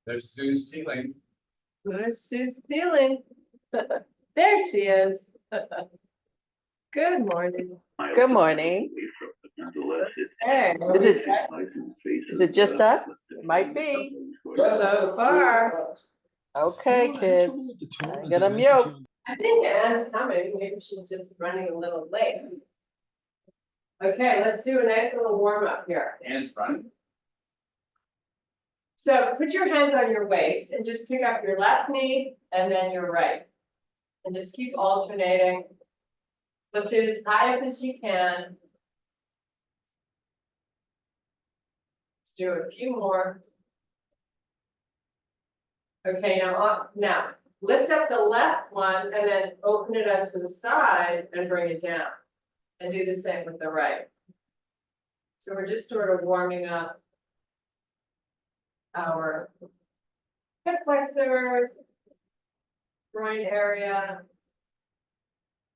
There's Sue's ceiling. There's Sue's ceiling. There she is. Good morning. Good morning. Hey, Is it just us? Might be. so far? Okay, kids. I'm gonna mute. I think Anne's coming. Maybe she's just running a little late. Okay, let's do a nice little warm up here. Hands front. So put your hands on your waist and just pick up your left knee and then your right. And just keep alternating. Lift it as high up as you can. Let's do a few more. Okay, now lift up the left one and then open it up to the side and bring it down. And do the same with the right. So we're just sort of warming up our hip flexors, groin area.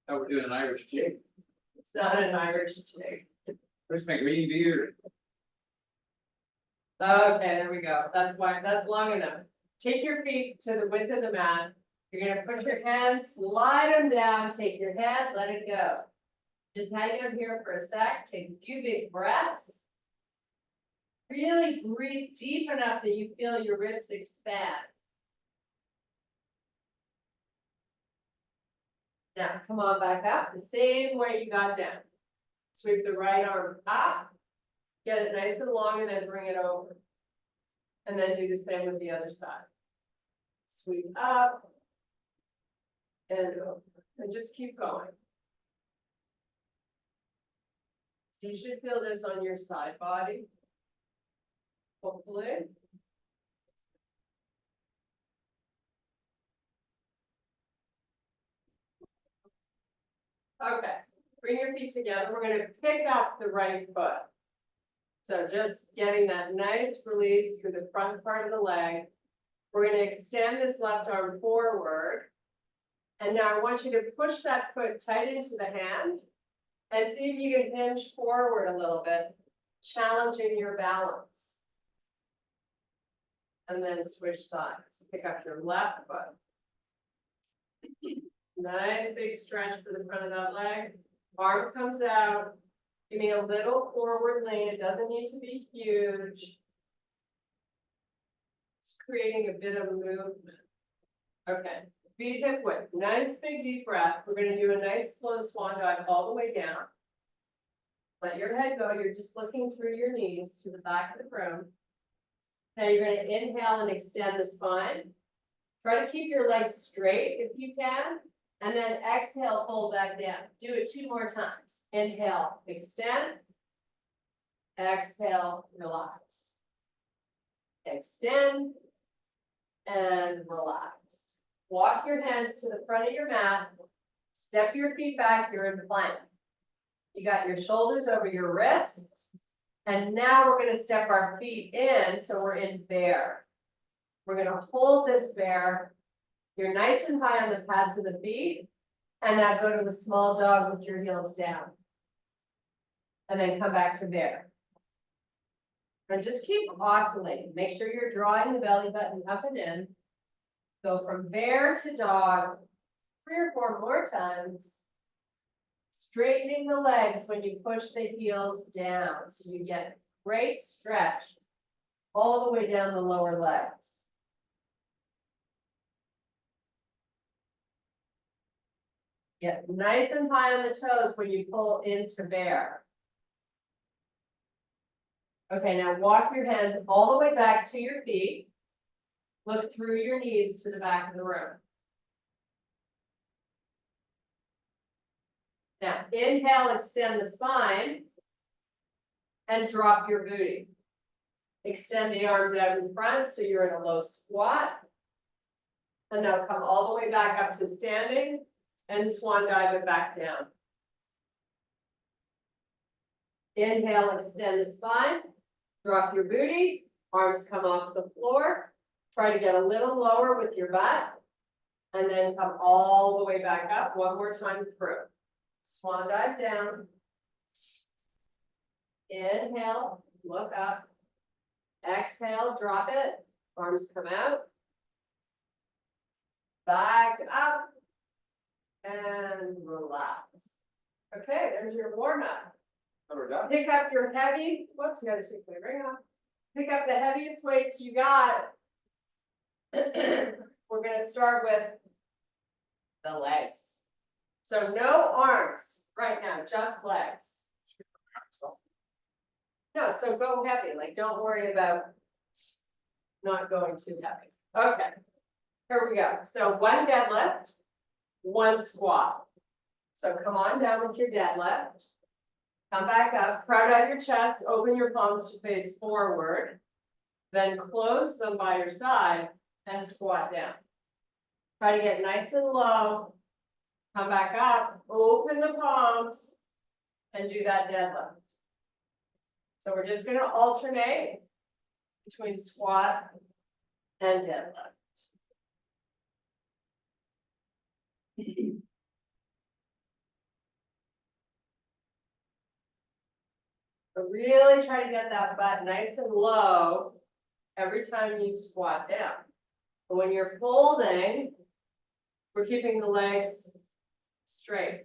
Oh, we're doing an Irish jig. It's not an Irish jig. Where's my green beard? Okay, there we go. That's why, that's long enough. Take your feet to the width of the mat. You're gonna put your hands, slide them down, take your head, let it go. Just hang out here for a sec, take a few big breaths. Really breathe deep enough that you feel your ribs expand. Now, come on back up, the same way you got down. Sweep the right arm up, get it nice and long, and then bring it over. And then do the same with the other side. Sweep up and over, and just keep going. So you should feel this on your side body. Hopefully. Okay, bring your feet together. We're going to pick up the right foot. So just getting that nice release through the front part of the leg. We're going to extend this left arm forward. And now I want you to push that foot tight into the hand and see if you can hinge forward a little bit, challenging your balance. And then switch sides. Pick up your left foot. Nice big stretch for the front of that leg. Arm comes out. Give me a little forward lean. It doesn't need to be huge. It's creating a bit of movement. Okay, feet hip width. Nice big deep breath. We're going to do a nice slow swan dive all the way down. Let your head go. You're just looking through your knees to the back of the room. Now you're going to inhale and extend the spine. Try to keep your legs straight if you can. And then exhale, pull back down. Do it 2 more times. Inhale, extend. Exhale, relax. Extend and relax. Walk your hands to the front of your mat. Step your feet back. You're in plank. You got your shoulders over your wrists. And now we're going to step our feet in, so we're in bear. We're going to hold this bear. You're nice and high on the pads of the feet. And now go to a small dog with your heels down. And then come back to bear. And just keep oscillating. Make sure you're drawing the belly button up and in. Go from bear to dog 3 or 4 more times. Straightening the legs when you push the heels down. So you get great stretch all the way down the lower legs. Get nice and high on the toes when you pull into bear. Okay, now walk your hands all the way back to your feet. Look through your knees to the back of the room. Now, inhale, extend the spine, and drop your booty. Extend the arms out in front so you're in a low squat. And now come all the way back up to standing and swan dive it back down. Inhale, extend the spine, drop your booty, arms come off the floor. Try to get a little lower with your butt, and then come all the way back up. One more time through. Swan dive down. Inhale, look up. Exhale, drop it. Arms come out. Back up. And relax. Okay, there's your warm up. Oh, we're done. Pick up your heavy, whoops, you gotta take my ring off. Pick up the heaviest weights you got. We're gonna start with the legs. So no arms right now, just legs. No, so go heavy, like don't worry about not going too heavy. Okay, here we go. So one deadlift, one squat. So come on down with your deadlift. Come back up, proud out your chest, open your palms to face forward. Then close them by your side and squat down. Try to get nice and low. Come back up, open the palms, and do that deadlift. So we're just gonna alternate between squat and deadlift. But really try to get that butt nice and low every time you squat down. And when you're folding, we're keeping the legs straight.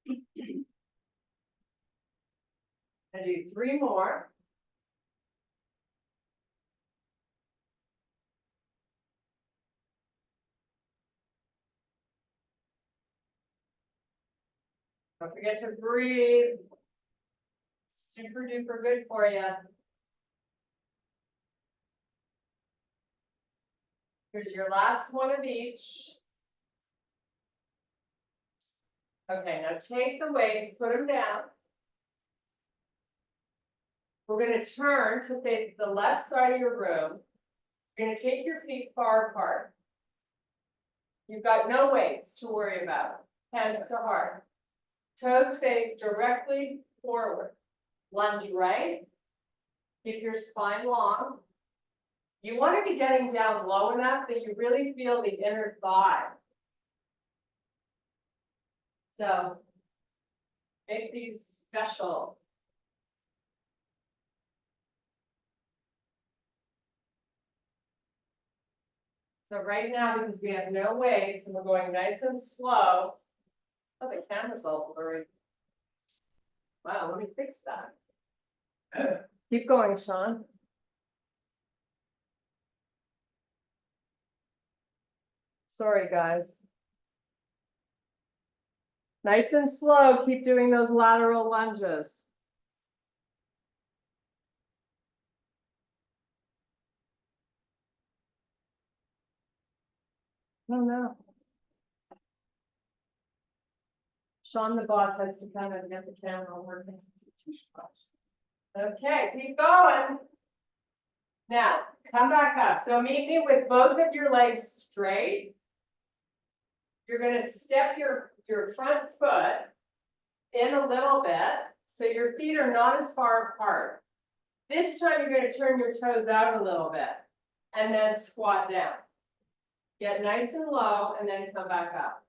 And do 3 more. Don't forget to breathe. Super duper good for you. Here's your last one of each. Okay, now take the weights, put them down. We're going to turn to face the left side of your room. You're going to take your feet far apart. You've got no weights to worry about. Hands to heart. Toes face directly forward. Lunge right. Keep your spine long. You want to be getting down low enough that you really feel the inner thigh. So make these special. So right now, because we have no weights and we're going nice and slow. Oh, the camera's all blurry. Wow, let me fix that. Keep going, Sean. Sorry, guys. Nice and slow, keep doing those lateral lunges. Oh no. Sean the boss has to kind of get the camera working. Okay, keep going. Now, come back up. So meet me with both of your legs straight. You're gonna step your front foot in a little bit, so your feet are not as far apart. This time you're gonna turn your toes out a little bit, and then squat down. Get nice and low, and then come back up.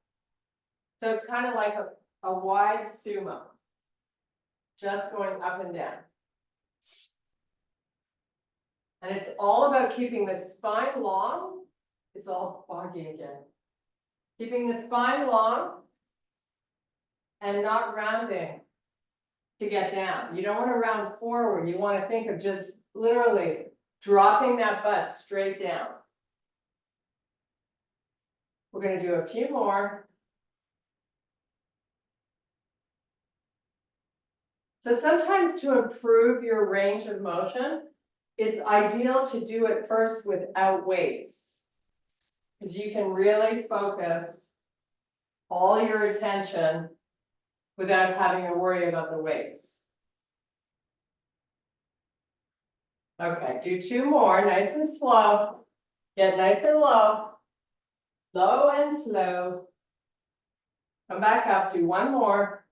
So it's kind of like a wide sumo. Just going up and down. And it's all about keeping the spine long. It's all foggy again. Keeping the spine long and not rounding to get down. You don't want to round forward. You want to think of just literally dropping that butt straight down. We're going to do a few more. So sometimes to improve your range of motion, it's ideal to do it first without weights, because you can really focus all your attention without having to worry about the weights. Okay, do 2 more, nice and slow. Get nice and low. Low and slow. Come back up, do 1 more.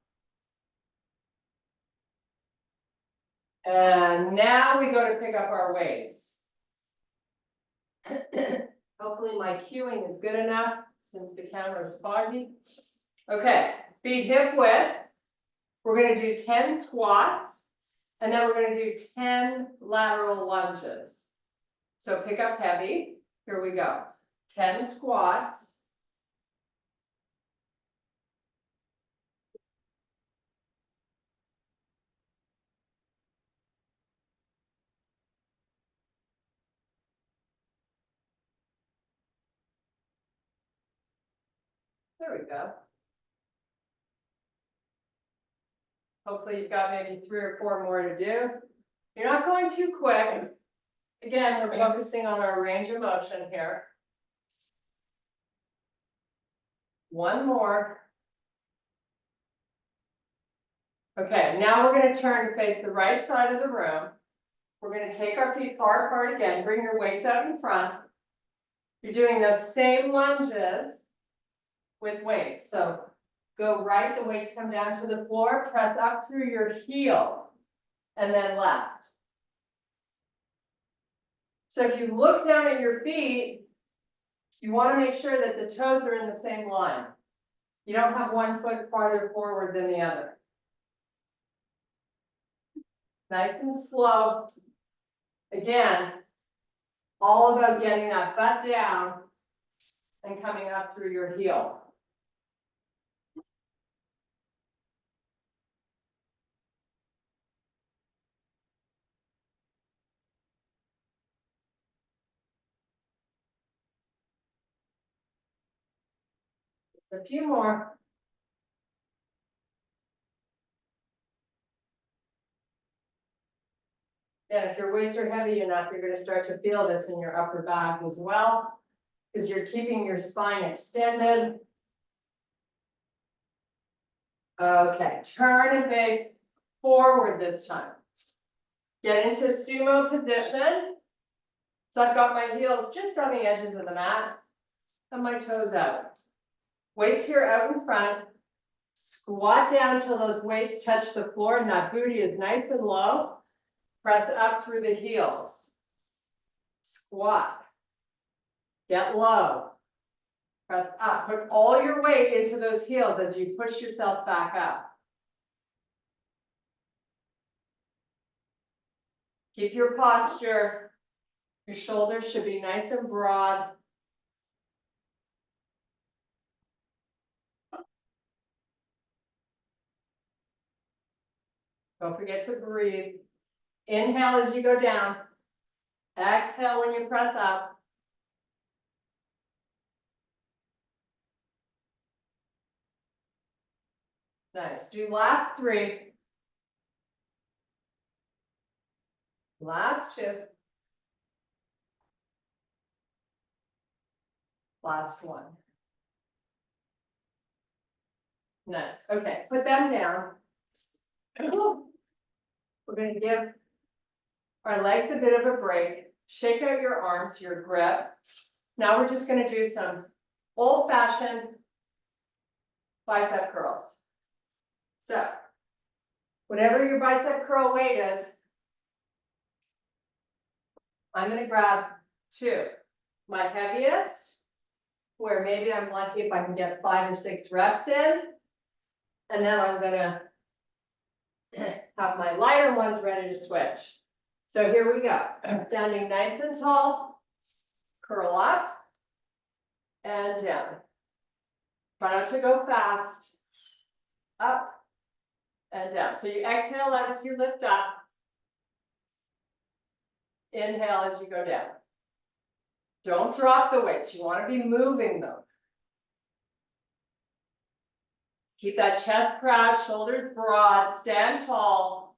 And now we go to pick up our weights. Hopefully my cueing is good enough since the camera is foggy. Okay, feet hip width. We're going to do 10 squats, and then we're going to do 10 lateral lunges. So pick up heavy. Here we go. 10 squats. There we go. Hopefully you've got maybe 3 or 4 more to do. You're not going too quick. Again, we're focusing on our range of motion here. 1 more. Okay, now we're going to turn to face the right side of the room. We're going to take our feet far apart again. Bring your weights out in front. You're doing those same lunges with weights. So go right, the weights come down to the floor, press up through your heel, and then left. So if you look down at your feet, you want to make sure that the toes are in the same line. You don't have one foot farther forward than the other. Nice and slow. Again, all about getting that butt down and coming up through your heel. Just a few more. And if your weights are heavy enough, you're going to start to feel this in your upper back as well, because you're keeping your spine extended. Okay, turn and face forward this time. Get into sumo position. So I've got my heels just on the edges of the mat and my toes out. Weights here out in front. Squat down till those weights touch the floor and that booty is nice and low. Press up through the heels. Squat. Get low. Press up. Put all your weight into those heels as you push yourself back up. Keep your posture. Your shoulders should be nice and broad. Don't forget to breathe. Inhale as you go down. Exhale when you press up. Nice. Do last 3. Last 2. Last 1. Nice. Okay, put them down. We're going to give our legs a bit of a break. Shake out your arms, your grip. Now we're just going to do some old-fashioned bicep curls. So, whatever your bicep curl weight is, I'm going to grab 2. My heaviest, where maybe I'm lucky if I can get 5 or 6 reps in. And then I'm going to have my lighter ones ready to switch. So here we go. Standing nice and tall, curl up and down. Try not to go fast. Up and down. So you exhale as you lift up. Inhale as you go down. Don't drop the weights. You want to be moving them. Keep that chest proud, shoulders broad, stand tall.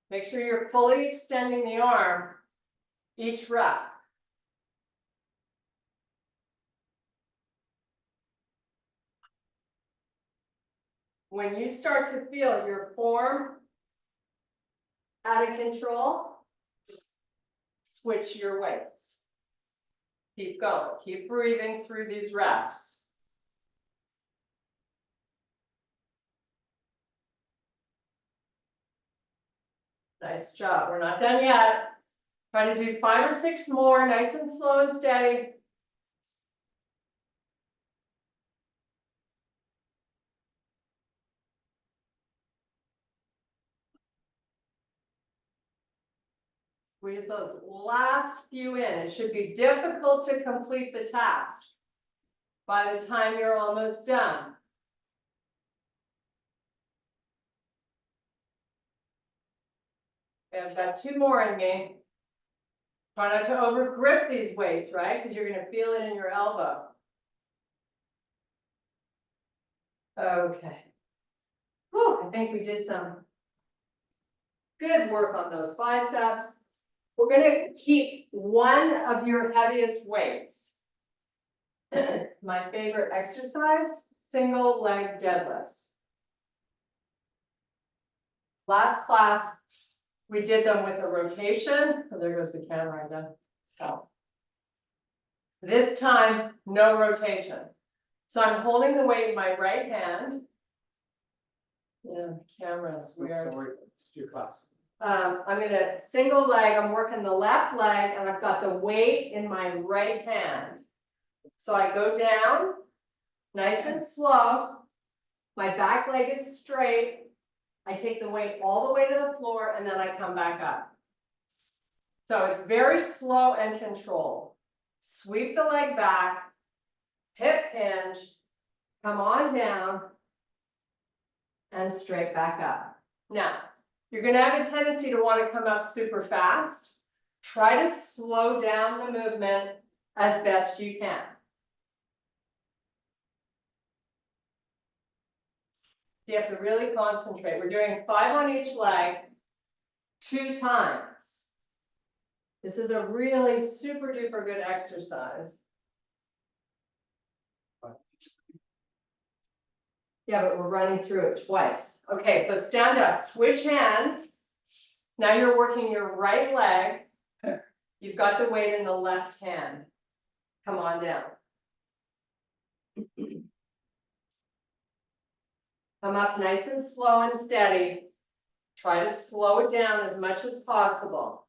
Make sure you're fully extending the arm each rep. When you start to feel your form out of control, switch your weights. Keep going. Keep breathing through these reps. Nice job. We're not done yet. Try to do 5 or 6 more, nice and slow and steady. Squeeze those last few in. It should be difficult to complete the task by the time you're almost done. Okay, I've got 2 more in me. Try not to over grip these weights, right? Because you're going to feel it in your elbow. Okay. Whew, I think we did some good work on those biceps. We're going to keep one of your heaviest weights. My favorite exercise, single leg deadlifts. Last class, we did them with a rotation. Oh, there goes the camera again. So this time, no rotation. So I'm holding the weight in my right hand. Yeah, cameras, weird. It's your class. I'm gonna single leg, I'm working the left leg and I've got the weight in my right hand. So I go down, nice and slow. My back leg is straight. I take the weight all the way to the floor and then I come back up. So it's very slow and controlled. Sweep the leg back, hip hinge, come on down, and straight back up. Now, you're going to have a tendency to want to come up super fast. Try to slow down the movement as best you can. You have to really concentrate. We're doing 5 on each leg, 2 times. This is a really super duper good exercise. Yeah, but we're running through it twice. Okay, so stand up, switch hands. Now you're working your right leg. You've got the weight in the left hand. Come on down. Come up nice and slow and steady. Try to slow it down as much as possible.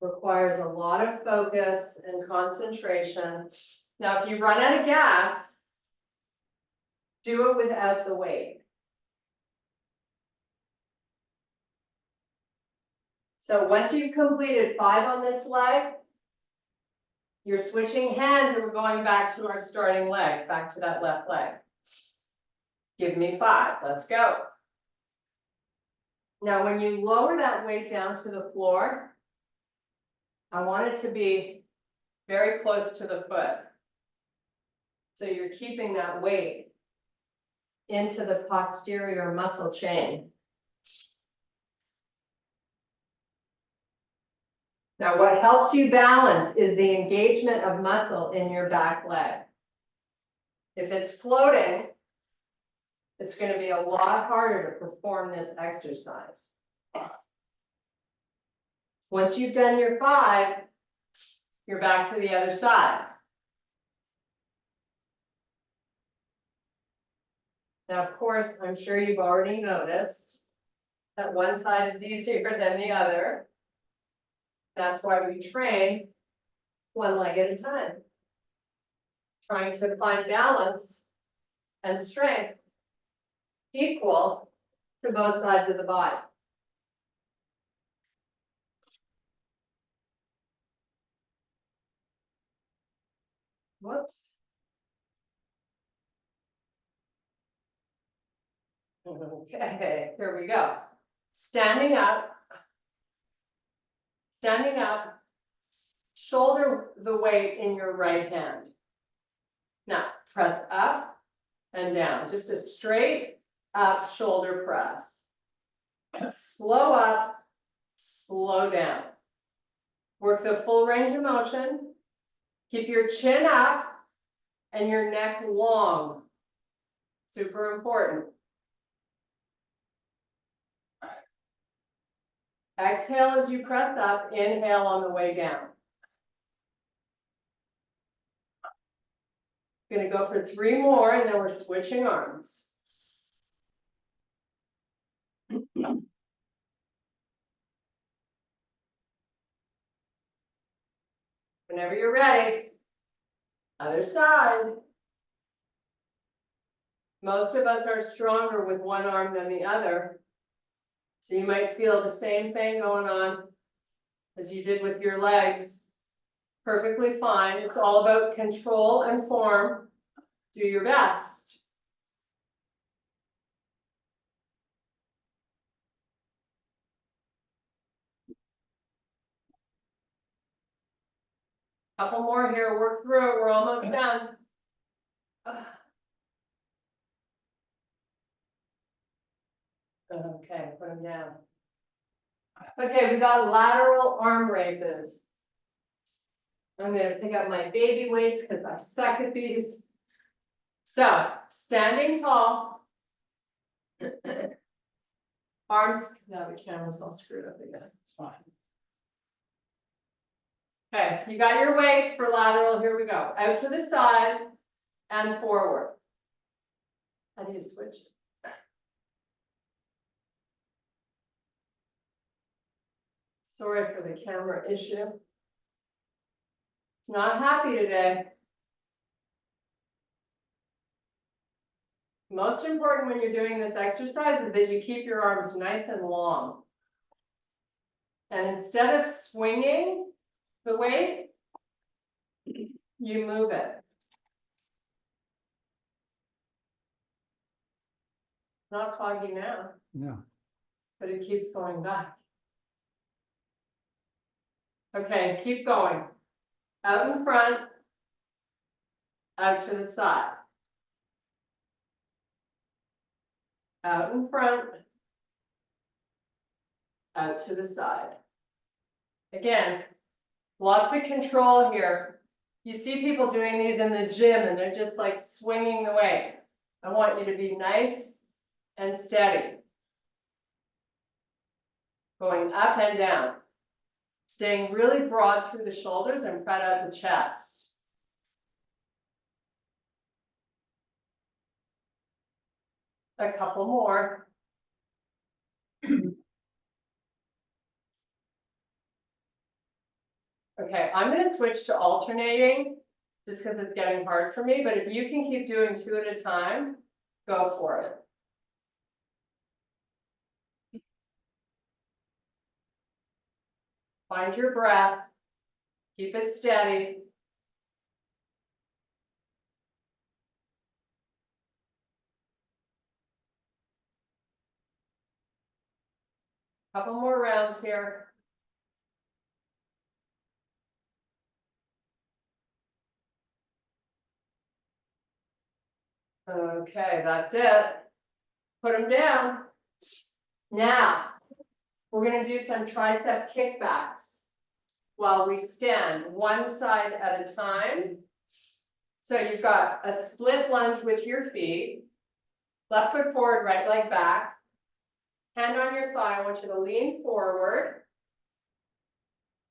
Requires a lot of focus and concentration. Now, if you run out of gas, do it without the weight. So once you've completed 5 on this leg, you're switching hands and we're going back to our starting leg, back to that left leg. Give me 5, let's go. Now, when you lower that weight down to the floor, I want it to be very close to the foot. So you're keeping that weight into the posterior muscle chain. Now, what helps you balance is the engagement of muscle in your back leg. If it's floating, it's going to be a lot harder to perform this exercise. Once you've done your 5, you're back to the other side. Now, of course, I'm sure you've already noticed that one side is easier than the other. That's why we train one leg at a time, trying to find balance and strength equal to both sides of the body. Whoops. Okay, here we go. Standing up, shoulder the weight in your right hand. Now, press up and down, just a straight up shoulder press. Slow up, slow down. Work the full range of motion. Keep your chin up and your neck long. Super important. Exhale as you press up, inhale on the way down. Going to go for 3 more and then we're switching arms. Whenever you're ready, other side. Most of us are stronger with one arm than the other. So you might feel the same thing going on as you did with your legs. Perfectly fine. It's all about control and form. Do your best. Couple more here, work through it, we're almost done. Okay, put them down. Okay, we got lateral arm raises. I'm gonna pick up my baby weights because I suck at these. So, standing tall. Arms, no, the camera's all screwed up again, it's fine. Okay, you got your weights for lateral, here we go. Out to the side and forward. How do you switch it? Sorry for the camera issue. It's not happy today. Most important when you're doing this exercise is that you keep your arms nice and long. And instead of swinging the weight, you move it. Not foggy now, No. but it keeps going back. Okay, keep going. Out in front, out to the side. Out in front, out to the side. Again, lots of control here. You see people doing these in the gym and they're just like swinging the weight. I want you to be nice and steady. Going up and down. Staying really broad through the shoulders and spread out the chest. A couple more. Okay, I'm going to switch to alternating just because it's getting hard for me, but if you can keep doing 2 at a time, go for it. Find your breath, keep it steady. Couple more rounds here. Okay, that's it. Put them down. Now, we're going to do some tricep kickbacks while we stand one side at a time. So you've got a split lunge with your feet, left foot forward, right leg back, hand on your thigh. I want you to lean forward.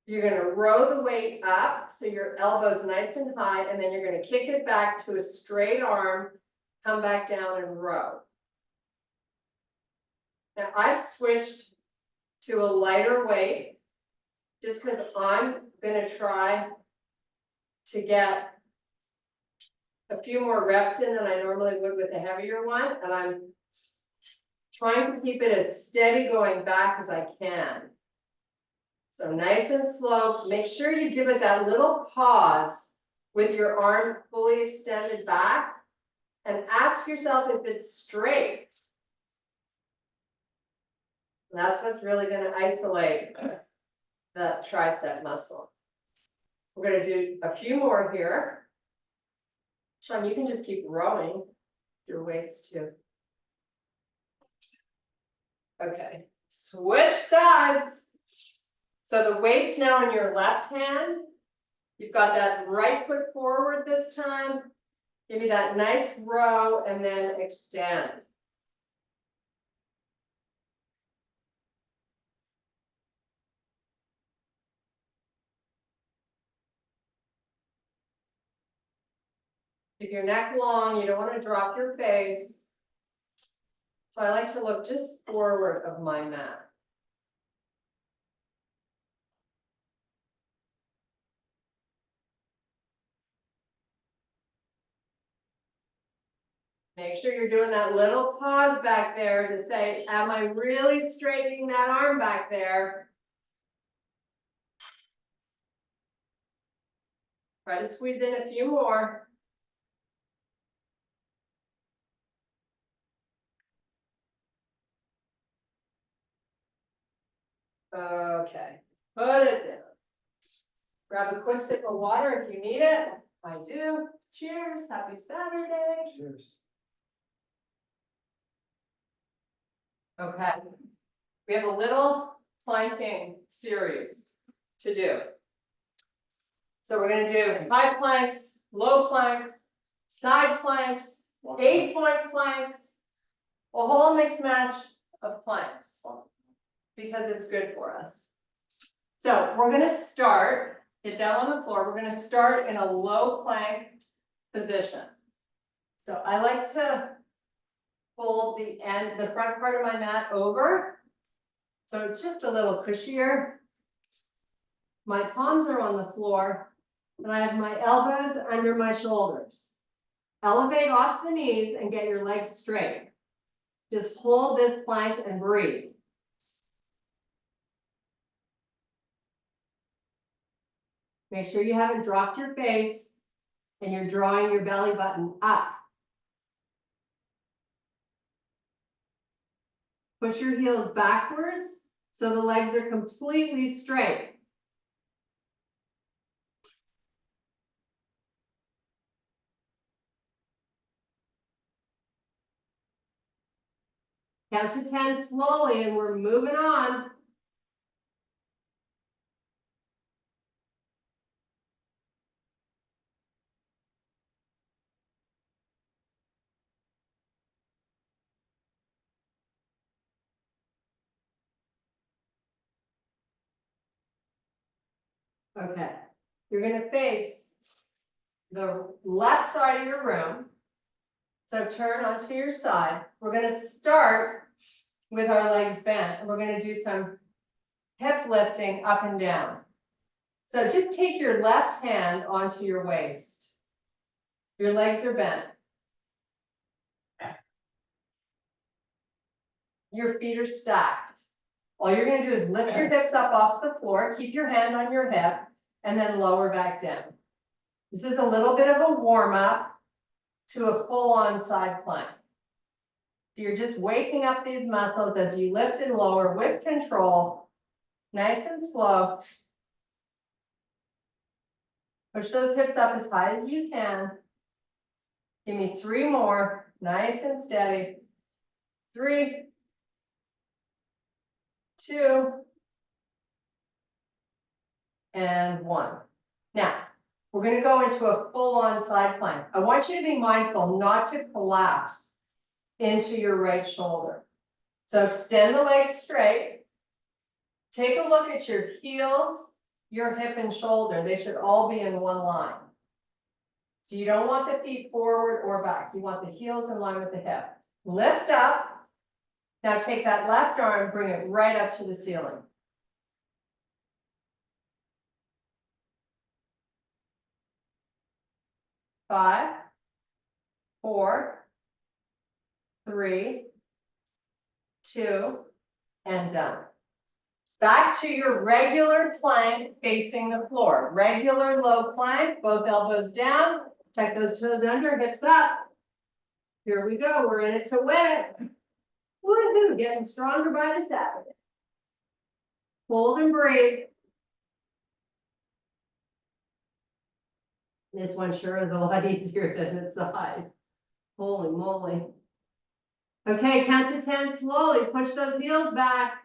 You're going to row the weight up so your elbow's nice and high, and then you're going to kick it back to a straight arm, come back down and row. Now I've switched to a lighter weight just because I'm going to try to get a few more reps in than I normally would with a heavier one, and I'm trying to keep it as steady going back as I can. So nice and slow. Make sure you give it that little pause with your arm fully extended back and ask yourself if it's straight. That's what's really going to isolate that tricep muscle. We're going to do a few more here. Sean, you can just keep rowing your weights too. Okay, switch sides. So the weight's now in your left hand. You've got that right foot forward this time. Give me that nice row and then extend. Keep your neck long, you don't want to drop your face. So I like to look just forward of my mat. Make sure you're doing that little pause back there to say, am I really straightening that arm back there? Try to squeeze in a few more. Okay, put it down. Grab a quick sip of water if you need it. I do. Cheers, happy Saturday. Cheers. Okay. We have a little planking series to do. So we're gonna do high planks, low planks, side planks, 8-point planks, a whole mixed match of planks, because it's good for us. So we're gonna start, get down on the floor, we're gonna start in a low plank position. So I like to fold the front part of my mat over, so it's just a little cushier. My palms are on the floor, and I have my elbows under my shoulders. Elevate off the knees and get your legs straight. Just hold this plank and breathe. Make sure you haven't dropped your face and you're drawing your belly button up. Push your heels backwards so the legs are completely straight. Count to 10 slowly and we're moving on. Okay, you're gonna face the left side of your room. So turn onto your side. We're gonna start with our legs bent, and we're gonna do some hip lifting up and down. So just take your left hand onto your waist. Your legs are bent. Your feet are stacked. All you're gonna do is lift your hips up off the floor, keep your hand on your hip, and then lower back down. This is a little bit of a warm up to a full-on side plank. So you're just waking up these muscles as you lift and lower with control, nice and slow. Push those hips up as high as you can. Give me 3 more, nice and steady. 3, 2, and 1. Now, we're gonna go into a full-on side plank. I want you to be mindful not to collapse into your right shoulder. So extend the legs straight. Take a look at your heels, your hip and shoulder. They should all be in one line. So you don't want the feet forward or back. You want the heels in line with the hip. Lift up. Now take that left arm, bring it right up to the ceiling. Five, 4, 3, 2, and done. Back to your regular plank facing the floor. Regular low plank, both elbows down. Check those toes under, hips up. Here we go, we're in it to win it. Woohoo, getting stronger by the Saturday. Hold and breathe. This one sure is a lot easier than the side. Holy moly. Okay, count to 10 slowly. Push those heels back.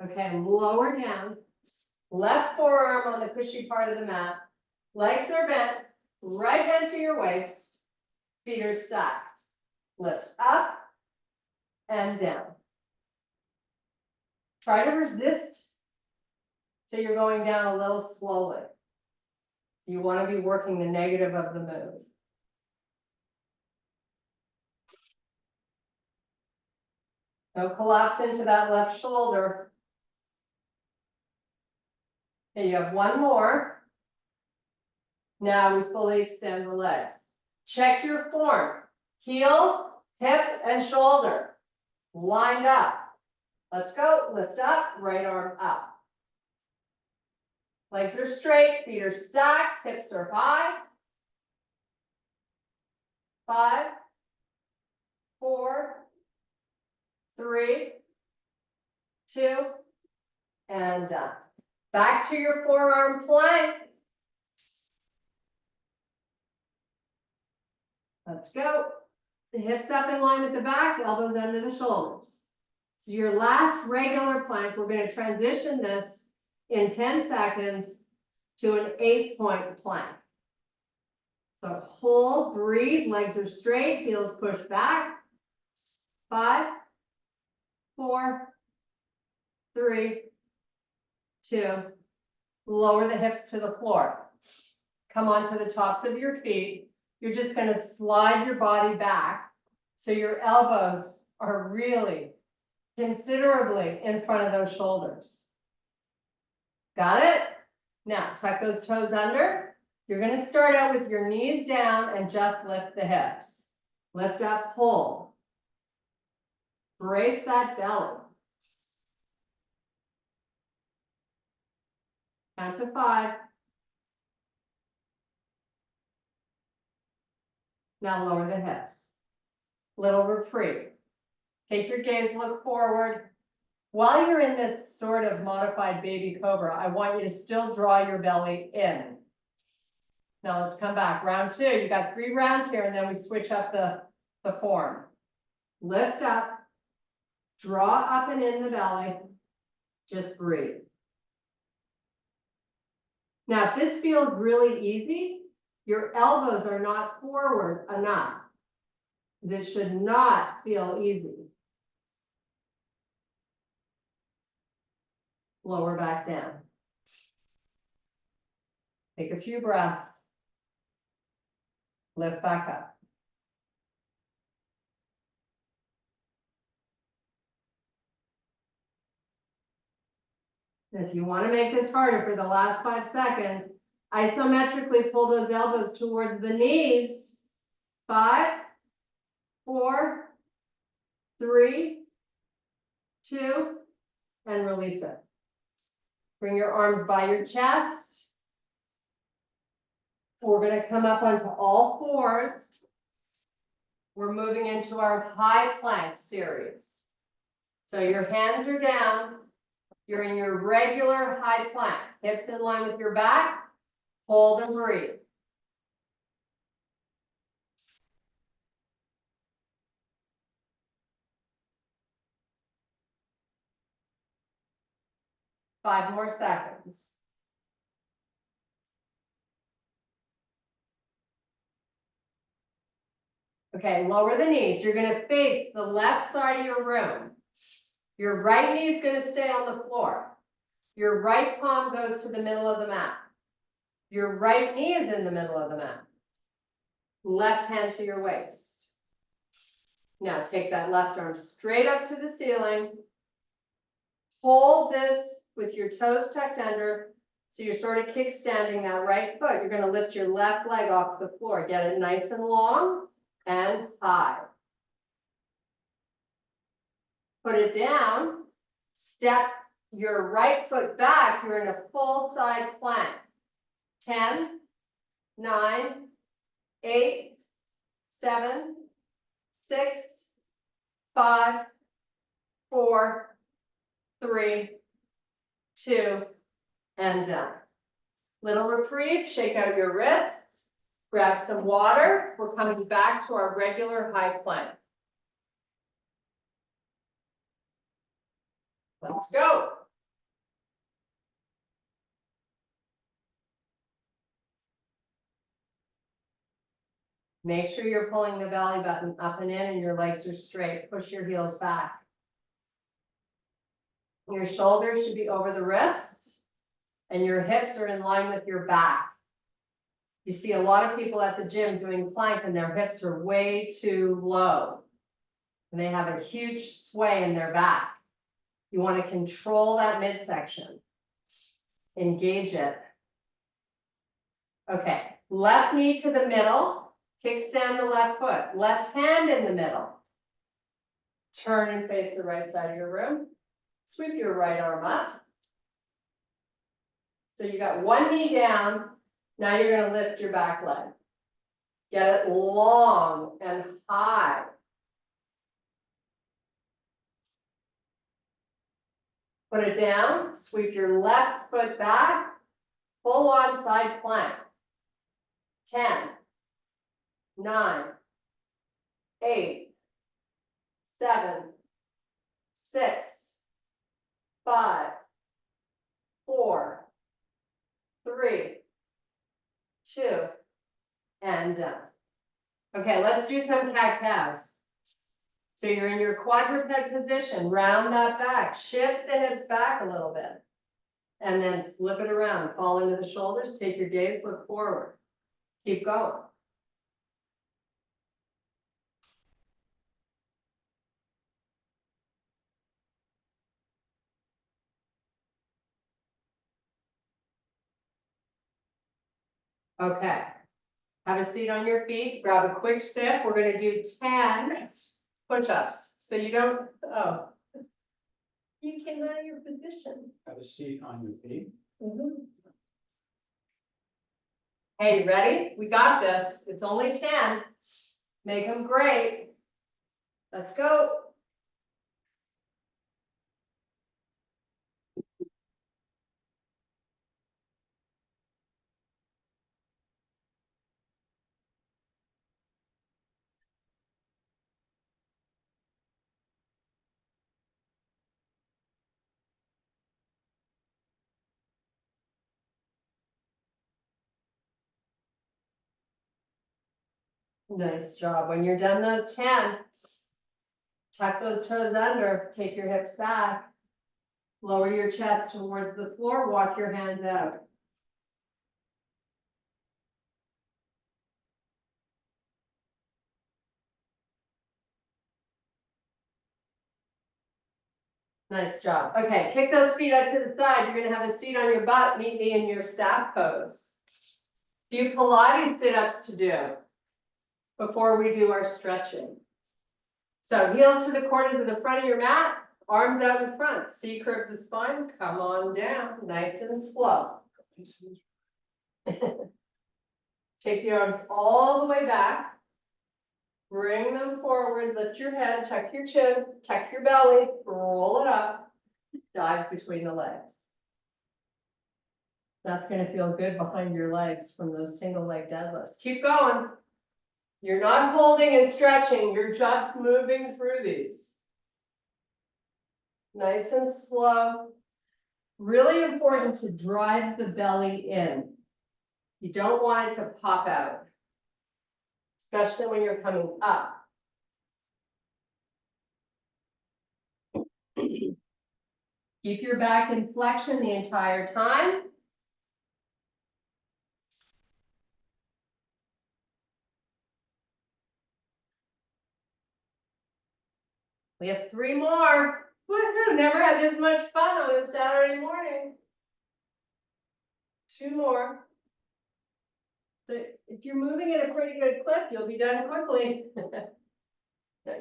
Okay, lower down. Left forearm on the cushy part of the mat. Legs are bent. Right hand to your waist. Feet are stacked. Lift up and down. Try to resist so you're going down a little slowly. You want to be working the negative of the move. No collapse into that left shoulder. Okay, you have one more. Now we fully extend the legs. Check your form. Heel, hip, and shoulder. Lined up. Let's go. Lift up, right arm up. Legs are straight, feet are stacked, hips are high. 5, 4, 3, 2, and done. Back to your forearm plank. Let's go. The hips up in line with the back, elbows under the shoulders. So your last regular plank, we're going to transition this in 10 seconds to an 8-point plank. So hold, breathe, legs are straight, heels push back. 5, 4, 3, 2, lower the hips to the floor. Come onto the tops of your feet. You're just going to slide your body back so your elbows are really considerably in front of those shoulders. Got it? Now tuck those toes under. You're going to start out with your knees down and just lift the hips. Lift up, hold. Brace that belly. Count to 5. Now lower the hips. Little reprieve. Take your gaze, look forward. While you're in this sort of modified baby cobra, I want you to still draw your belly in. Now let's come back. Round 2. You got 3 rounds here, and then we switch up the form. Lift up, draw up and in the belly. Just breathe. Now, if this feels really easy, your elbows are not forward enough. This should not feel easy. Lower back down. Take a few breaths. Lift back up. If you want to make this harder for the last 5 seconds, isometrically pull those elbows towards the knees. 5, 4, 3, 2, and release it. Bring your arms by your chest. We're going to come up onto all fours. We're moving into our high plank series. So your hands are down. You're in your regular high plank. Hips in line with your back. Hold and breathe. Five more seconds. Okay, lower the knees. You're going to face the left side of your room. Your right knee is going to stay on the floor. Your right palm goes to the middle of the mat. Your right knee is in the middle of the mat. Left hand to your waist. Now take that left arm straight up to the ceiling. Hold this with your toes tucked under. So you're sort of kickstanding that right foot. You're going to lift your left leg off the floor. Get it nice and long and high. Put it down. Step your right foot back. You're in a full side plank. 10, 9, 8, 7, 6, 5, 4, 3, 2, and done. Little reprieve, shake out your wrists, grab some water. We're coming back to our regular high plank. Let's go. Make sure you're pulling the belly button up and in and your legs are straight. Push your heels back. Your shoulders should be over the wrists and your hips are in line with your back. You see a lot of people at the gym doing plank and their hips are way too low. and they have a huge sway in their back. You want to control that midsection. Engage it. Okay, left knee to the middle, kickstand the left foot, left hand in the middle. Turn and face the right side of your room. Sweep your right arm up. So you got one knee down, now you're gonna lift your back leg. Get it long and high. Put it down, sweep your left foot back, full on side plank. 10, 9, 8, 7, 6, 5, 4, 3, 2, and done. Okay, let's do some cat-cows. So you're in your quadruped position, round that back, shift the hips back a little bit. And then flip it around, fall into the shoulders, take your gaze, look forward. Keep going. Okay. Have a seat on your feet, grab a quick sip. We're gonna do 10 push-ups. So you don't, oh. You came out of your position. Have a seat on your feet. Hey, you ready? We got this. It's only 10. Make them great. Let's go. Nice job. When you're done those 10, tuck those toes under, take your hips back, lower your chest towards the floor, walk your hands out. Nice job. Okay, kick those feet out to the side. You're gonna have a seat on your butt. Meet me in your staff pose. Few Pilates sit-ups to do before we do our stretching. So heels to the corners of the front of your mat, arms out in front, C-curve the spine, come on down, nice and slow. Take the arms all the way back. Bring them forward, lift your head, tuck your chin, tuck your belly, roll it up, dive between the legs. That's gonna feel good behind your legs from those single leg deadlifts. Keep going. You're not holding and stretching, you're just moving through these. Nice and slow. Really important to drive the belly in. You don't want it to pop out, especially when you're coming up. Keep your back in flexion the entire time. We have 3 more. Woohoo, never had this much fun on a Saturday morning. 2 more. So if you're moving at a pretty good clip, you'll be done quickly.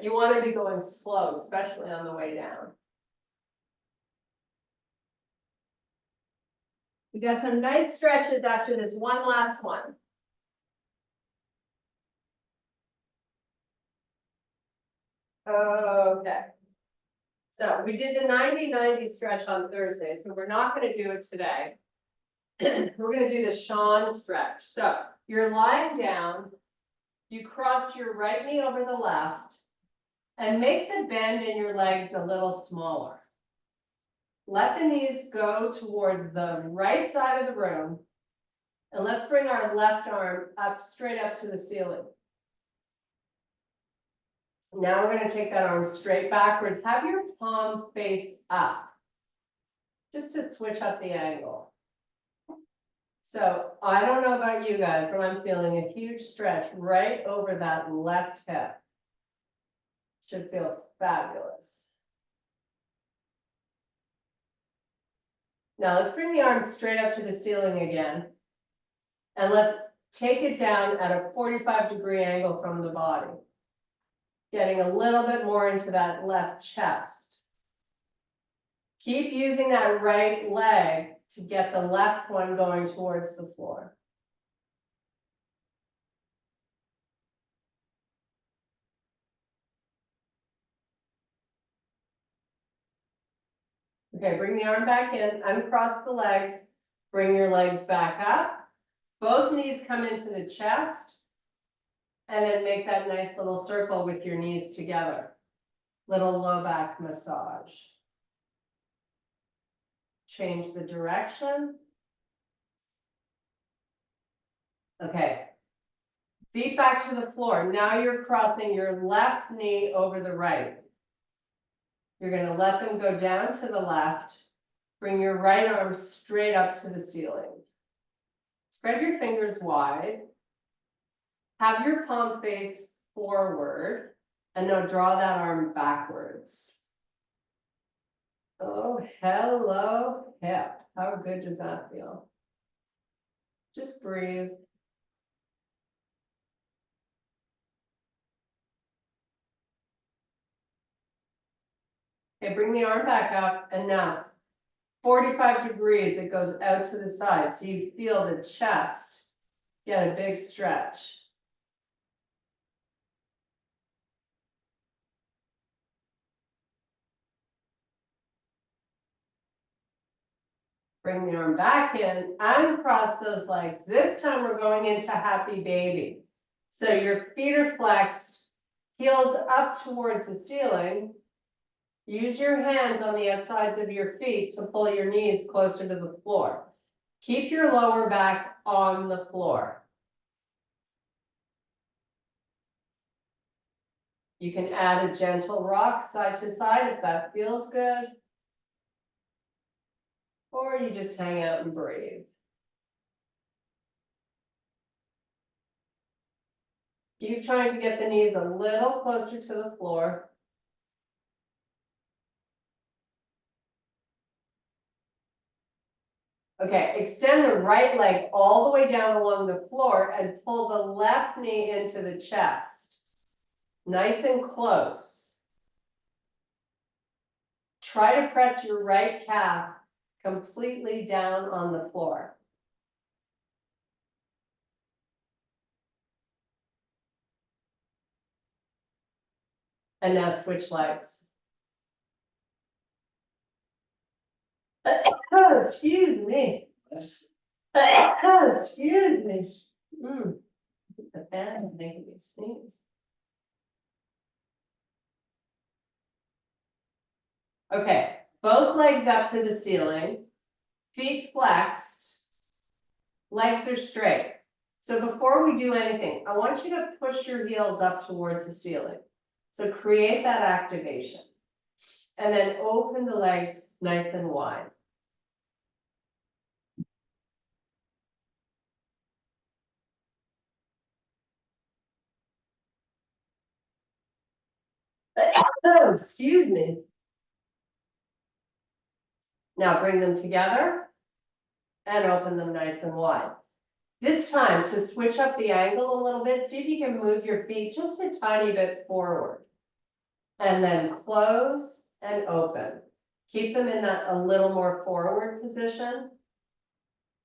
You want to be going slow, especially on the way down. We got some nice stretches after this one last one. Okay. So we did the 90-90 stretch on Thursday, so we're not going to do it today. We're going to do the Sean stretch. So you're lying down, you cross your right knee over the left, and make the bend in your legs a little smaller. Let the knees go towards the right side of the room, and let's bring our left arm up, straight up to the ceiling. Now we're going to take that arm straight backwards. Have your palm face up, just to switch up the angle. So I don't know about you guys, but I'm feeling a huge stretch right over that left hip. Should feel fabulous. Now let's bring the arms straight up to the ceiling again. And let's take it down at a 45-degree angle from the body. Getting a little bit more into that left chest. Keep using that right leg to get the left one going towards the floor. Okay, bring the arm back in, uncross the legs, bring your legs back up. Both knees come into the chest. And then make that nice little circle with your knees together. Little low back massage. Change the direction. Okay. Feet back to the floor. Now you're crossing your left knee over the right. You're going to let them go down to the left. Bring your right arm straight up to the ceiling. Spread your fingers wide. Have your palm face forward. And now draw that arm backwards. Oh, hello, hip. How good does that feel? Just breathe. Okay, bring the arm back up, and now 45 degrees, it goes out to the side, so you feel the chest get a big stretch. Bring the arm back in, uncross those legs. This time we're going into happy baby. So your feet are flexed, heels up towards the ceiling. Use your hands on the outsides of your feet to pull your knees closer to the floor. Keep your lower back on the floor. You can add a gentle rock side to side if that feels good. Or you just hang out and breathe. Keep trying to get the knees a little closer to the floor. Okay, extend the right leg all the way down along the floor and pull the left knee into the chest. Nice and close. Try to press your right calf completely down on the floor. And now switch legs. Oh, excuse me. Yes. Oh, excuse me. The fan is making me sneeze. Okay, both legs up to the ceiling, feet flexed, legs are straight. So before we do anything, I want you to push your heels up towards the ceiling. So create that activation. And then open the legs nice and wide. Oh, excuse me. Now bring them together and open them nice and wide. This time, to switch up the angle a little bit, see if you can move your feet just a tiny bit forward. And then close and open. Keep them in that a little more forward position.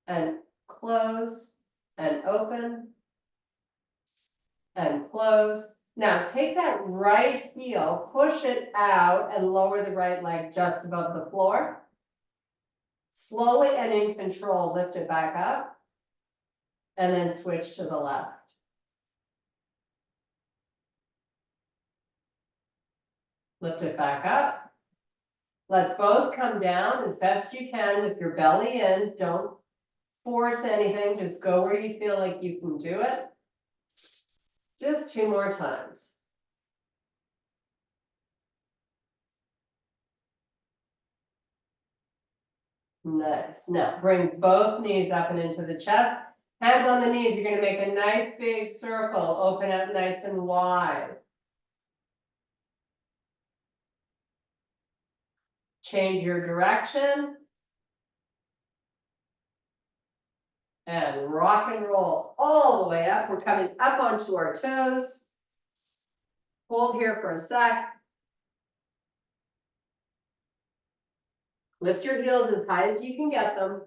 And close and open. And close. Now take that right heel, push it out and lower the right leg just above the floor. Slowly and in control, lift it back up. And then switch to the left. Lift it back up. Let both come down as best you can with your belly in. Don't force anything, just go where you feel like you can do it. Just 2 more times. Nice. Now bring both knees up and into the chest. Hands on the knees. You're going to make a nice big circle. Open up nice and wide. Change your direction. And rock and roll all the way up. We're coming up onto our toes. Hold here for a sec. Lift your heels as high as you can get them.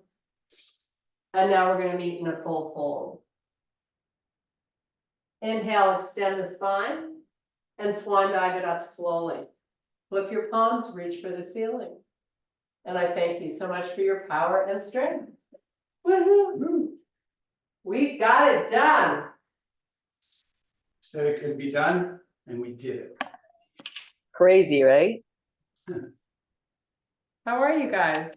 And now we're gonna meet in a full fold. Inhale, extend the spine and swan dive it up slowly. Flip your palms, reach for the ceiling. And I thank you so much for your power and strength. Woohoo! We got it done. Said it could be done, and we did it. Crazy, right? How are you guys?